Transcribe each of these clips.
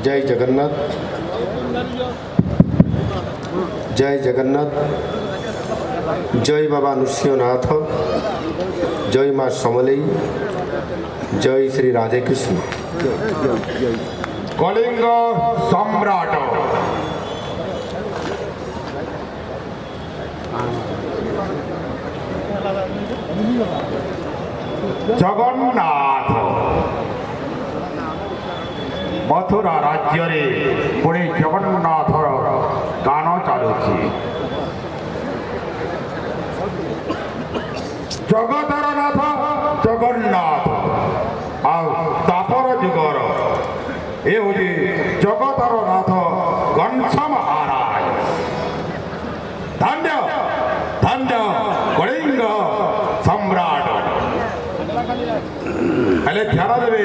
जय जगन्नाथ, जय जगन्नाथ, जय बाबा नृसिंहनाथ, जय माँ समलेई, जय श्री राधे कृष्ण। कलिंग सम्राट जगन्नाथ मथुरा राज्य रे पुणे जगन्नाथर गान चलुची। जगतर नाथ जगन्नाथ तापर जुगर ये हूँ जगतर नाथ कंस महाराज। धन्य धन्य कलिंग सम्राट। हेले ध्यान देवे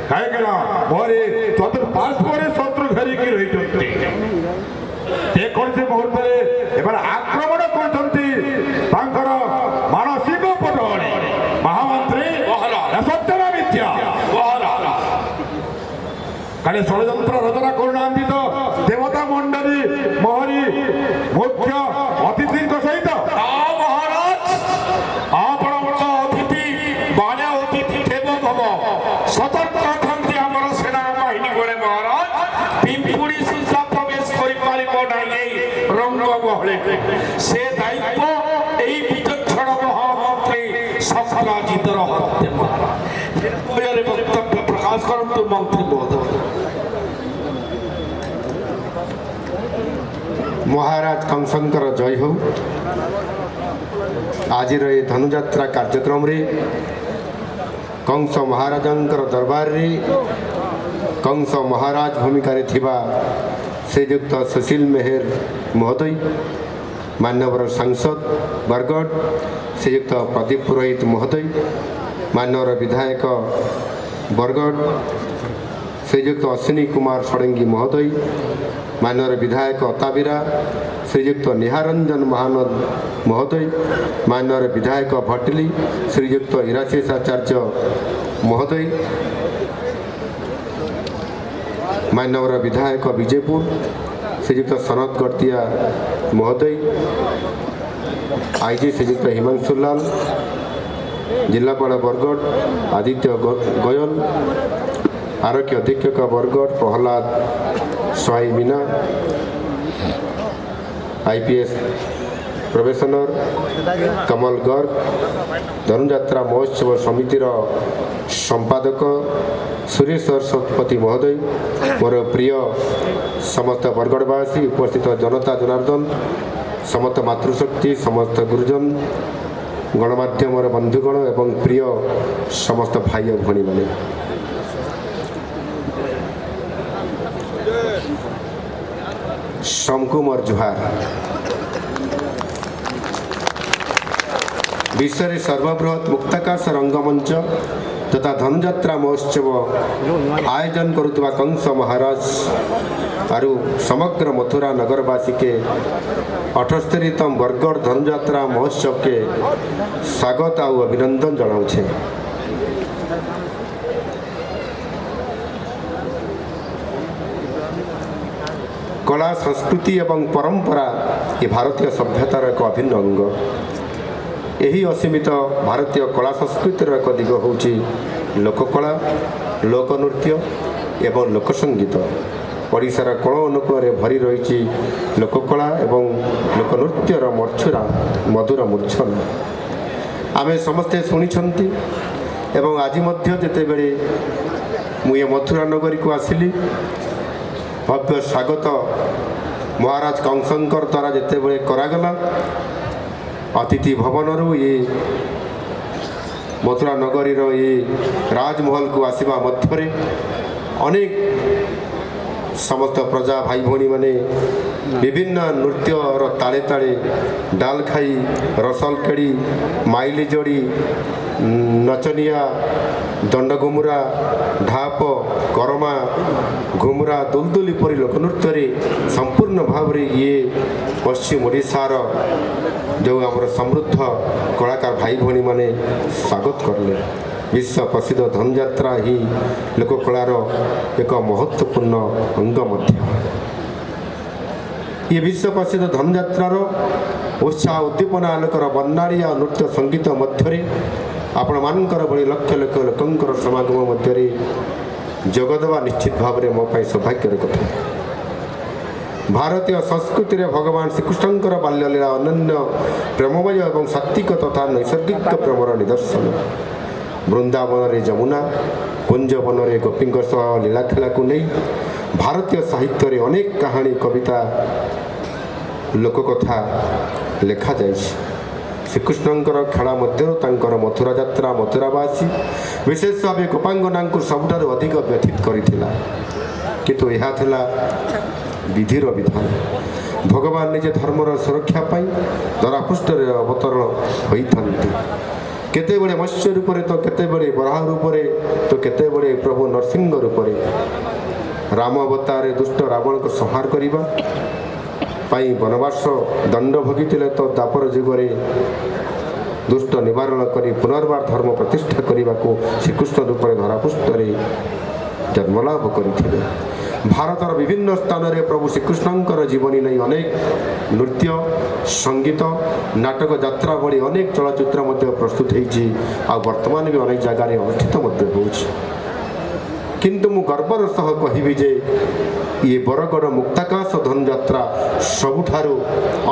कहीं मोरे चतुर्पार्श्व शत्रु घेरिकी रही मुहूर्त आक्रमण कर मानसिक पटोले महामंत्री सत्यना मिथ्या खाली षड्यंत्र रचना करना तो देवता मंडली मोहरी मुख्य अतिथि सहित महाराज आपण अतिथि बाण्या अतिथि देव भव सतर्क रखते आमर सेना बाहिनी गले महाराज पिंपुड़ी सुधा प्रवेश कर रंग गहले से दायित्व यही विचक्षण महामंत्री सम्राजितर हत्या महाराज वक्तव्य प्रकाश करतु मंत्री महोदय। महाराज कंसंकर जय हो। आज धनुयात्रा कार्यक्रम रे कंस महाराजंकर दरबार रे कंस महाराज भूमिका रे थिबा श्रीयुक्त सुशील मेहर महोदय, मान्यवर सांसद बरगढ़ श्रीयुक्त प्रदीप पुरोहित महोदय, मान्यवर विधायक बरगढ़ श्रीयुक्त अश्विनी कुमार षडंगी महोदय, मान्यवर विधायक अताबिरा श्रीयुक्त निहारंजन महानंद महोदय, मान्यवर विधायक भटली श्रीयुक्त इराशेष आचार्य महोदय, मान्यवर विधायक विजयपुर श्रीयुक्त सनत गड़तिया महोदय, आईजी श्रीयुक्त हिमांशु लाल, जिलापाल बरगढ़ आदित्य गोयल, आरक्षी अधीक्षक बरगढ़ प्रहलाद स्वाई मीना, आईपीएस प्रोफेसनर कमल गर्ग, धनुयात्रा महोत्सव समितिर संपादक सुरेश सरस्वती महोदय, मोर प्रिय समस्त बरगढ़वासी, उपस्थित जनता जनार्दन, समस्त मातृशक्ति, समस्त गुरुजन, गणमाध्यम बंधुगण एवं प्रिय समस्त भाई और भणी मैंने समकु मोर जुहार। विश्व सर्वबृहत मुक्ताकाश रंगमंच तथा धनुयात्रा महोत्सव आयोजन करुवा कंस महाराज आरु समग्र मथुरा नगरवासी के 78तम बरगढ़ धनुयात्रा महोत्सव के स्वागत और अभिनंदन जनाऊे। कला संस्कृति एवं परंपरा ये भारतीय सभ्यतार एक अभिन्न अंग। यही असीमित भारतीय कला संस्कृतिर एक दिग होची लोककला, लोकनृत्य एवं लोकसंगीत। ओडिशार कोण अनुकोण भरी रही लोककला एवं लोकनृत्यर मछुरा मधुर मूर्छन आमे समस्ते शुणी एवं आज जिते बड़े मुझे मथुरा नगरी को आसिली भव्य स्वागत महाराज कंसंकर द्वारा जिते बड़े करागला अतिथि भवन रु ये मथुरा नगरी ये राजमहल को आसवा मध्य अनेक ସମସ୍ତ ପ୍ରଜା ଭାଇ ଭଉଣୀମାନେ ବିଭିନ୍ନ ନୃତ୍ୟର ତାଳେ ତାଳେ ଡାଲ ଖାଇ ରସଲକେଡ଼ି ମାଇଲି ଯୋଡ଼ି ନଚନିଆ ଦଣ୍ଡଘୁମୁରା ଢାପ କରମା ଘୁମୁରା ଦୁଲଦୁଲି ପରି ଲୋକନୃତ୍ୟରେ ସମ୍ପୂର୍ଣ୍ଣ ଭାବରେ ଇଏ ପଶ୍ଚିମ ଓଡ଼ିଶାର ଯେଉଁ ଆମର ସମୃଦ୍ଧ କଳାକାର ଭାଇ ଭଉଣୀମାନେ ସ୍ୱାଗତ କଲେ। ବିଶ୍ୱ ପ୍ରସିଦ୍ଧ ଧନୁଯାତ୍ରା ହିଁ ଲୋକକଳାର ଏକ ମହତ୍ତ୍ୱପୂର୍ଣ୍ଣ ଅଙ୍ଗ ମଧ୍ୟ। ଏ ବିଶ୍ୱ ପ୍ରସିଦ୍ଧ ଧନୁଯାତ୍ରାର ଉତ୍ସାହ ଉଦ୍ଦୀପନା ଆଲୋକର ବର୍ଣ୍ଣାଳିଆ ନୃତ୍ୟ ସଙ୍ଗୀତ ମଧ୍ୟରେ ଆପଣମାନଙ୍କର ଭଳି ଲକ୍ଷ ଲକ୍ଷ ଲୋକଙ୍କର ସମାଗମ ମଧ୍ୟରେ ଯୋଗଦେବା ନିଶ୍ଚିତ ଭାବରେ ମୋ ପାଇଁ ସୌଭାଗ୍ୟର କଥା। ଭାରତୀୟ ସଂସ୍କୃତିରେ ଭଗବାନ ଶ୍ରୀକୃଷ୍ଣଙ୍କର ବାଲ୍ୟଲୀଳା ଅନନ୍ୟ ପ୍ରେମମୟ ଏବଂ ସାତ୍ତ୍ୱିକ ତଥା ନୈସର୍ଗିକ ପ୍ରେମର ନିଦର୍ଶନ। ବୃନ୍ଦାବନରେ ଯମୁନା କୁଞ୍ଜବନରେ ଗୋପୀଙ୍କ ସହ ଲୀଳାଖେଳାକୁ ନେଇ ଭାରତୀୟ ସାହିତ୍ୟରେ ଅନେକ କାହାଣୀ କବିତା ଲୋକକଥା ଲେଖାଯାଇଛି। ଶ୍ରୀକୃଷ୍ଣଙ୍କର ଖେଳା ମଧ୍ୟରୁ ତାଙ୍କର ମଥୁରା ଯାତ୍ରା ମଥୁରାବାସୀ ବିଶେଷ ଭାବେ ଗୋପାଙ୍ଗନାଙ୍କୁ ସବୁଠାରୁ ଅଧିକ ବ୍ୟଥିତ କରିଥିଲା। କିନ୍ତୁ ଏହା ଥିଲା ବିଧିର ବିଧାନ। ଭଗବାନ ନିଜେ ଧର୍ମର ସୁରକ୍ଷା ପାଇଁ ଧରାପୃଷ୍ଠରେ ଅବତରଣ ହୋଇଥାନ୍ତି। କେତେବେଳେ ମତ୍ସ୍ୟ ରୂପରେ ତ କେତେବେଳେ ବରାହ ରୂପରେ ତ କେତେବେଳେ ପ୍ରଭୁ ନରସିଂହ ରୂପରେ। ରାମ ଅବତାରରେ ଦୁଷ୍ଟ ରାବଣକୁ ସଂହାର କରିବା ପାଇଁ ବନବାସ ଦଣ୍ଡ ଭୋଗିଥିଲେ ତ ଦ୍ୱାପର ଯୁଗରେ ଦୁଷ୍ଟ ନିବାରଣ କରି ପୁନର୍ବାର ଧର୍ମ ପ୍ରତିଷ୍ଠା କରିବାକୁ ଶ୍ରୀକୃଷ୍ଣ ରୂପରେ ଧରାପୃଷ୍ଠରେ ଜନ୍ମଲାଭ କରିଥିଲେ। ଭାରତର ବିଭିନ୍ନ ସ୍ଥାନରେ ପ୍ରଭୁ ଶ୍ରୀକୃଷ୍ଣଙ୍କର ଜୀବନୀ ନେଇ ଅନେକ ନୃତ୍ୟ ସଙ୍ଗୀତ ନାଟକ ଯାତ୍ରା ଭଳି ଅନେକ ଚଳଚ୍ଚିତ୍ର ମଧ୍ୟ ପ୍ରସ୍ତୁତ ହୋଇଛି। ଆଉ ବର୍ତ୍ତମାନ ବି ଅନେକ ଜାଗାରେ ଅନୁଷ୍ଠିତ ମଧ୍ୟ ହେଉଛି। କିନ୍ତୁ ମୁଁ ଗର୍ବର ସହ କହିବି ଯେ ଇଏ ବରଗଡ଼ ମୁକ୍ତାକାଶ ଧନୁଯାତ୍ରା ସବୁଠାରୁ